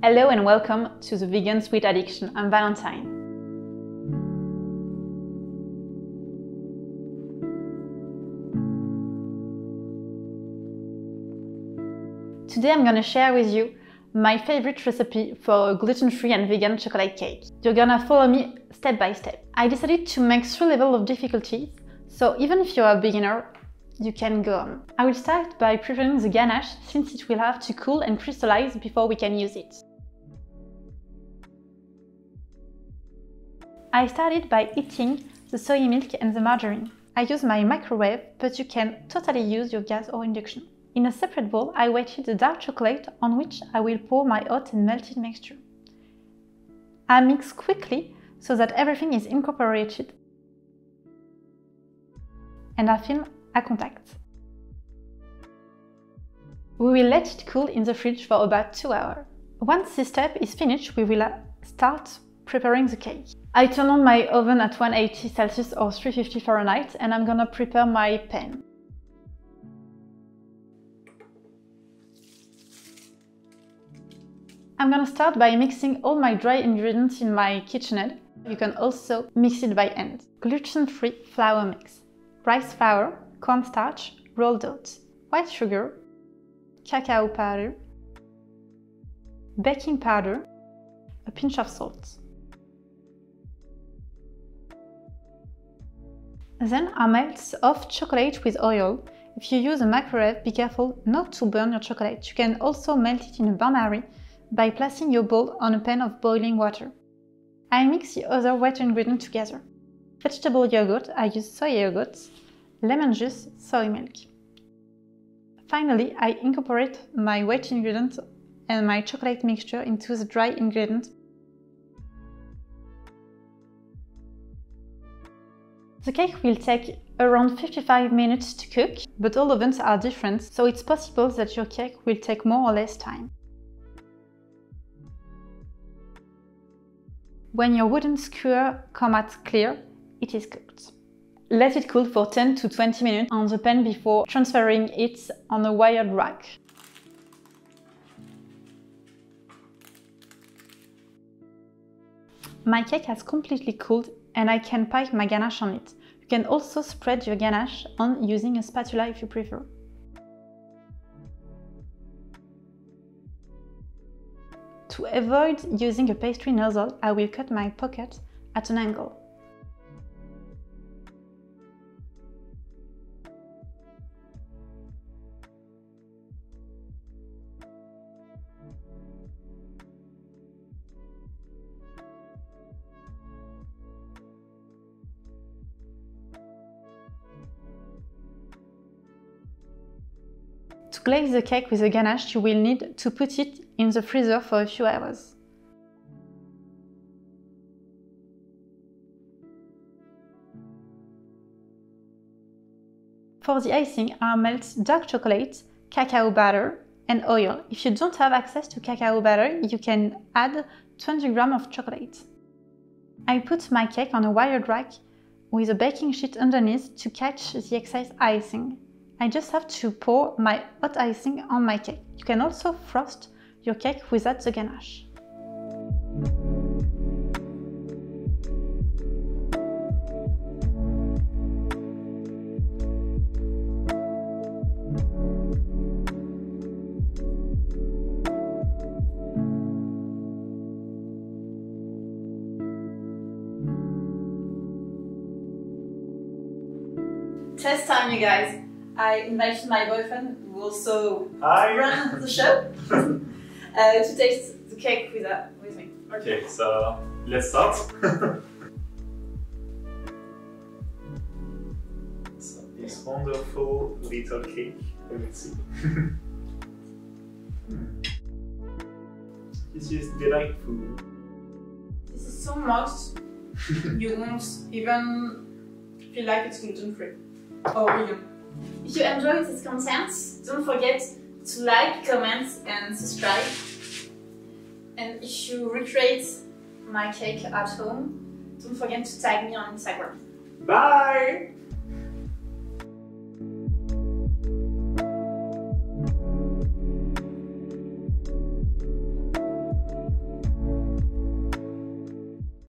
Hello and welcome to the Vegan Sweet Addiction. I'm Valentine. Today I'm gonna share with you my favorite recipe for a gluten-free and vegan chocolate cake. You're gonna follow me step by step. I decided to make 3 levels of difficulty, so even if you're a beginner, you can go on. I will start by preparing the ganache since it will have to cool and crystallize before we can use it. I started by heating the soy milk and the margarine. I use my microwave, but you can totally use your gas or induction. In a separate bowl, I wetted the dark chocolate on which I will pour my hot and melted mixture. I mix quickly so that everything is incorporated and I film a contact. We will let it cool in the fridge for about 2 hours. Once this step is finished, we will start preparing the cake. I turn on my oven at 180 Celsius or 350 Fahrenheit and I'm gonna prepare my pan. I'm gonna start by mixing all my dry ingredients in my KitchenAid. You can also mix it by hand. Gluten-free flour mix. Rice flour, cornstarch, rolled oats, white sugar, cacao powder, baking powder, a pinch of salt. Then I melt off chocolate with oil. If you use a microwave, be careful not to burn your chocolate. You can also melt it in a bain-marie by placing your bowl on a pan of boiling water. I mix the other wet ingredients together. Vegetable yogurt, I use soy yogurt, lemon juice, soy milk. Finally, I incorporate my wet ingredients and my chocolate mixture into the dry ingredients. The cake will take around 55 minutes to cook, but all ovens are different, so it's possible that your cake will take more or less time. When your wooden skewer comes out clear, it is cooked. Let it cool for 10 to 20 minutes on the pan before transferring it on a wired rack. My cake has completely cooled and I can pipe my ganache on it. You can also spread your ganache on using a spatula if you prefer. To avoid using a pastry nozzle, I will cut my pocket at an angle. To glaze the cake with the ganache, you will need to put it in the freezer for a few hours. For the icing, I melt dark chocolate, cacao butter and oil. If you don't have access to cacao butter, you can add 20 grams of chocolate. I put my cake on a wired rack with a baking sheet underneath to catch the excess icing. I just have to pour my hot icing on my cake. You can also frost your cake without the ganache. Test time, you guys! I invited my boyfriend, who also ran the show, to taste the cake with me. Okay, so let's start. So this wonderful little cake, let's see. This is delightful. This is so moist, you won't even feel like it's gluten-free or vegan. If you enjoyed this content, don't forget to like, comment and subscribe. And if you recreate my cake at home, don't forget to tag me on Instagram. Bye!